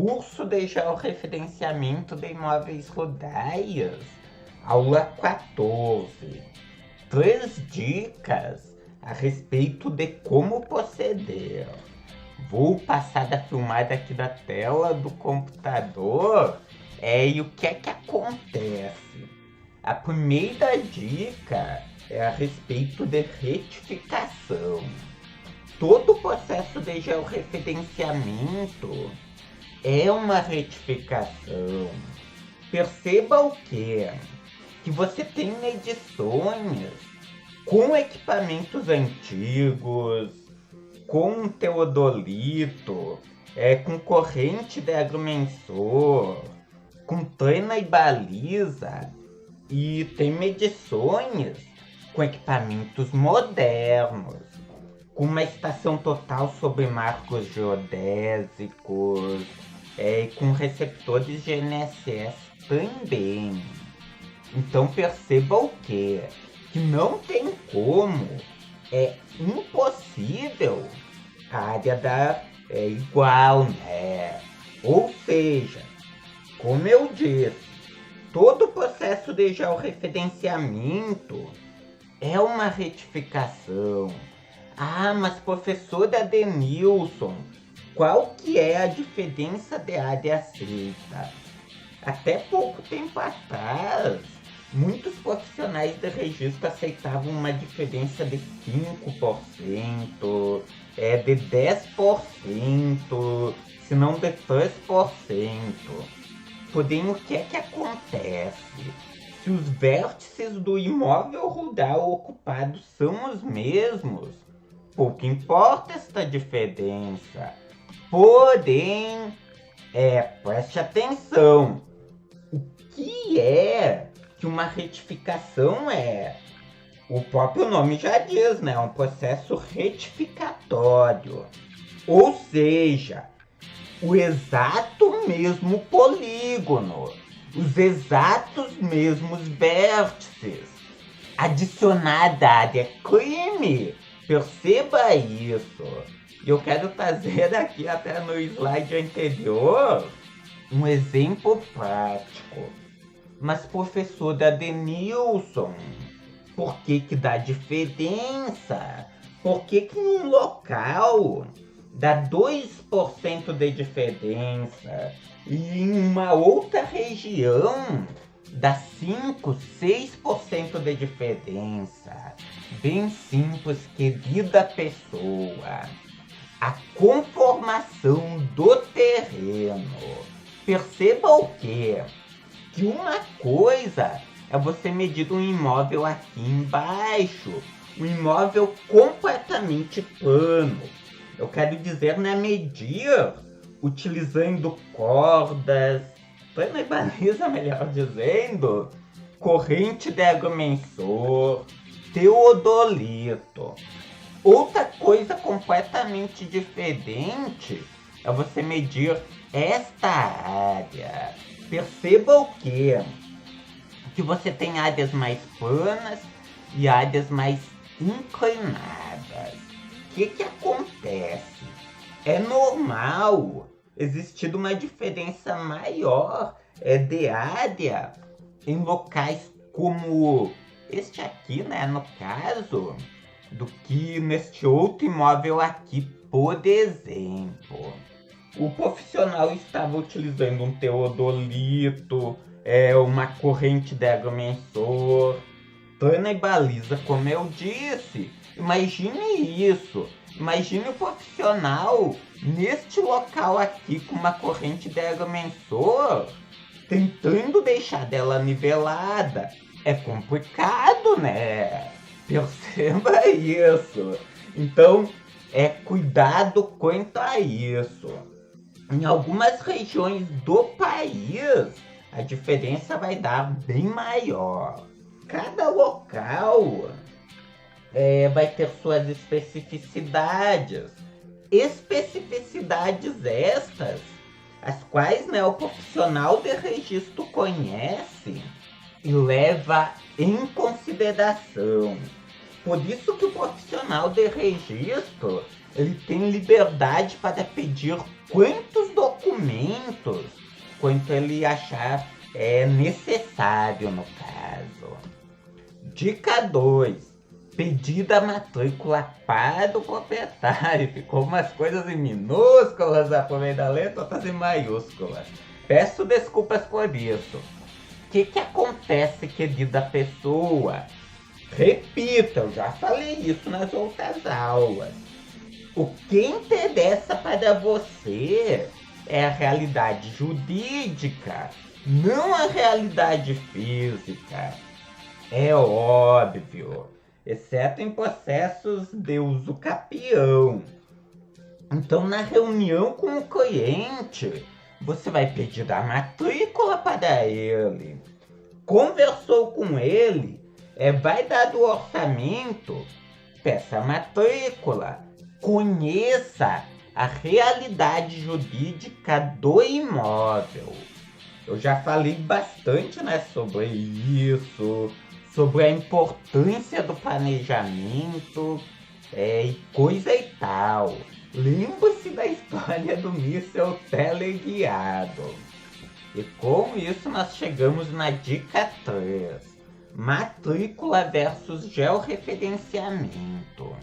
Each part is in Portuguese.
Curso de georreferenciamento de imóveis rurais, aula 14. 3 dicas a respeito de como proceder. Vou passar da filmada aqui da tela do computador e o que é que acontece? A primeira dica é a respeito de retificação. Todo o processo de georreferenciamento é uma retificação. Perceba o quê? Que você tem medições com equipamentos antigos, com teodolito, com corrente de agrumensor, com trena e baliza, e tem medições com equipamentos modernos, com uma estação total sobre marcos geodésicos, e com receptores GNSS também. Então perceba o quê? Que não tem como, é impossível a área é igual, né? Ou seja, como eu disse, todo o processo de georreferenciamento é uma retificação. Ah, mas professor Adenilson, qual que é a diferença de área aceita? Até pouco tempo atrás, muitos profissionais de registro aceitavam uma diferença de 5%, de 10%, se não de 3%. Porém, o que é que acontece? Se os vértices do imóvel rural ocupado são os mesmos, pouco importa esta diferença. Porém, preste atenção, o que é que uma retificação é? O próprio nome já diz, né? É um processo retificatório. Ou seja, o exato mesmo polígono, os exatos mesmos vértices, adicionada à área crime. Perceba isso. Eu quero trazer aqui até no slide anterior um exemplo prático. Mas professor Adenilson, por que dá diferença? Por que em um local dá 2% de diferença e em uma outra região dá 5, 6% de diferença? Bem simples, querida pessoa. A conformação do terreno. Perceba o quê? Que uma coisa é você medir um imóvel aqui embaixo, um imóvel completamente plano. Eu quero dizer, né, medir utilizando cordas, trena e baliza, melhor dizendo, corrente de agrumensor, teodolito. Outra coisa completamente diferente é você medir esta área. Perceba o quê? Que você tem áreas mais planas e áreas mais inclinadas. O que acontece? É normal existir uma diferença maior de área em locais como este aqui, né, no caso, do que neste outro imóvel aqui, por exemplo. O profissional estava utilizando um teodolito, uma corrente de agrumensor, trena e baliza, como eu disse. Imagine isso. Imagine o profissional neste local aqui com uma corrente de agrumensor, tentando deixar dela nivelada. É complicado, né? Perceba isso. Então, cuidado quanto a isso. Em algumas regiões do país, a diferença vai dar bem maior. Cada local vai ter suas especificidades. Especificidades estas, as quais, né, o profissional de registro conhece e leva em consideração. Por isso que o profissional de registro, ele tem liberdade para pedir quantos documentos, quanto ele achar necessário no caso. Dica 2. Pedir da matrícula para o proprietário. Ficou umas coisas em minúsculas, a meio da letra, outras em maiúsculas. Peço desculpas por isso. O que acontece, querida pessoa? Repita, eu já falei isso nas outras aulas. O que interessa para você é a realidade jurídica, não a realidade física. É óbvio, exceto em processos de uso capião. Então, na reunião com o cliente, você vai pedir a matrícula para ele. Conversou com ele, vai dar o orçamento, peça a matrícula, conheça a realidade jurídica do imóvel. Eu já falei bastante, sobre isso, sobre a importância do planejamento e coisa e tal. Lembre-se da história do míssil teleguiado. E com isso nós chegamos na dica 3. Matrícula versus georreferenciamento.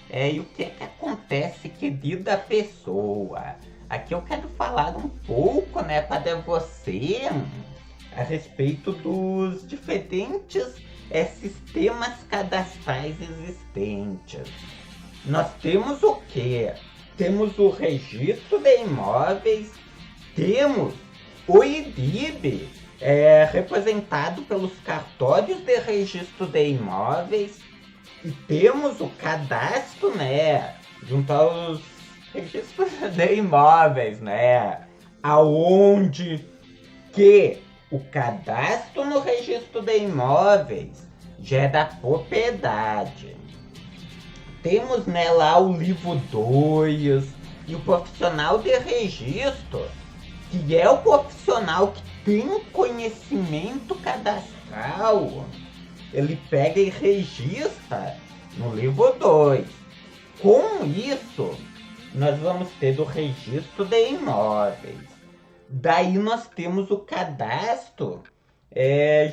E o que acontece, querida pessoa? Aqui eu quero falar um pouco, para você a respeito dos diferentes sistemas cadastrais existentes. Nós temos o quê? Temos o registro de imóveis, temos o IDIB, representado pelos cartórios de registro de imóveis, e temos o cadastro, junto aos registros de imóveis, aonde que o cadastro no registro de imóveis gera propriedade. Temos lá o livro 2 e o profissional de registro, que é o profissional que tem conhecimento cadastral. Ele pega e registra no livro 2. Com isso, nós vamos ter o registro de imóveis. Daí nós temos o cadastro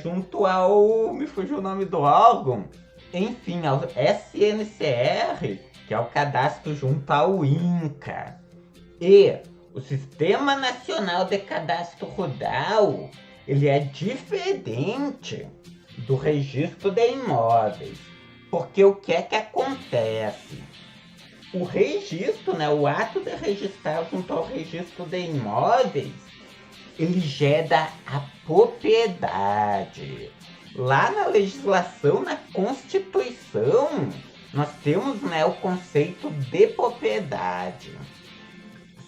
junto ao... me fugiu o nome do órgão. Enfim, ao SNCR, que é o cadastro junto ao INCRA. E o Sistema Nacional de Cadastro Rural, ele é diferente do registro de imóveis. Porque o que acontece? O registro, o ato de registrar junto ao registro de imóveis, ele gera a propriedade. Lá na legislação, na Constituição, nós temos o conceito de propriedade.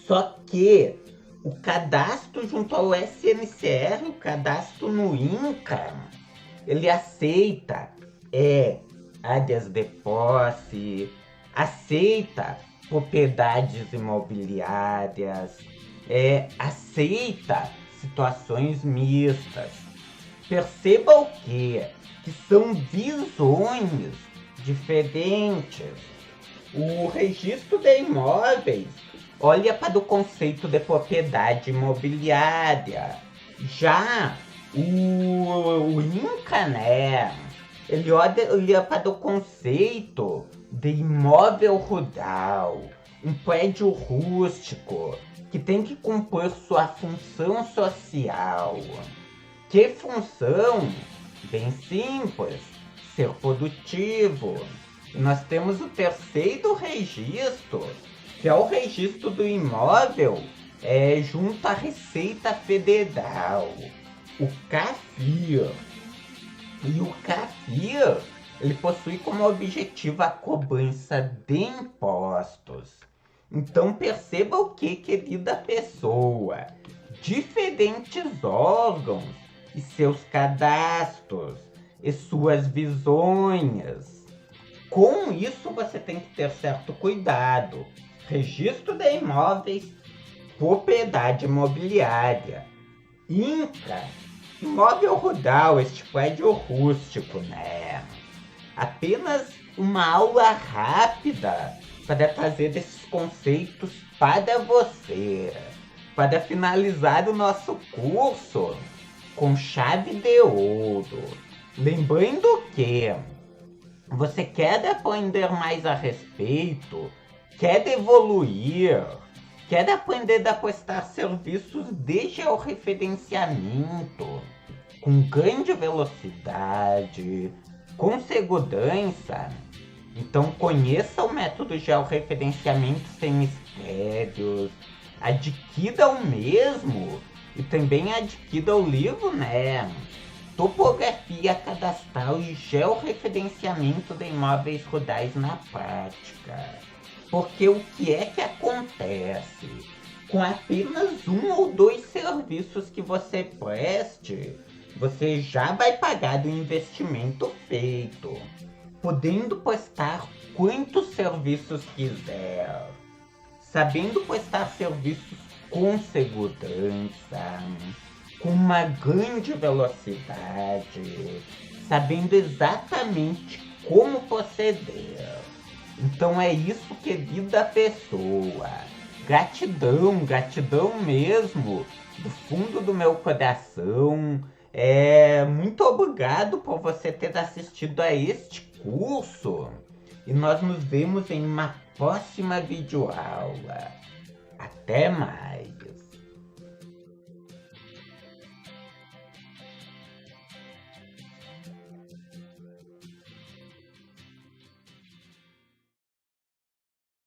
Só que o cadastro junto ao SNCR, o cadastro no INCRA, ele aceita áreas de posse, aceita propriedades imobiliárias, aceita situações mistas. Perceba o quê? Que são visões diferentes. O registro de imóveis olha para o conceito de propriedade imobiliária. Já o INCRA, ele olha para o conceito de imóvel rural, um prédio rústico que tem que cumprir sua função social. Que função? Bem simples, ser produtivo. E nós temos o terceiro registro, que é o registro do imóvel junto à Receita Federal, o CAFIR. E o CAFIR, ele possui como objetivo a cobrança de impostos. Então perceba o que, querida pessoa? Diferentes órgãos e seus cadastros e suas visões. Com isso você tem que ter certo cuidado. Registro de imóveis, propriedade imobiliária, INCRA, imóvel rural, este prédio rústico, Apenas uma aula rápida para trazer esses conceitos para você, para finalizar o nosso curso com chave de ouro. Lembrando que você quer aprender mais a respeito, quer evoluir, quer aprender a prestar serviços de georreferenciamento com grande velocidade, com segurança. Então conheça o método georreferenciamento sem mistérios, adquira o mesmo e também adquira o livro, né? Topografia cadastral e georreferenciamento de imóveis rurais na prática. Porque o que é que acontece? Com apenas 1 ou 2 serviços que você preste, você já vai pagar o investimento feito, podendo prestar quantos serviços quiser, sabendo prestar serviços com segurança, com uma grande velocidade, sabendo exatamente como proceder. Então é isso, querida pessoa. Gratidão, gratidão mesmo, do fundo do meu coração. Muito obrigado por você ter assistido a este curso. E nós nos vemos em uma próxima videoaula. Até mais.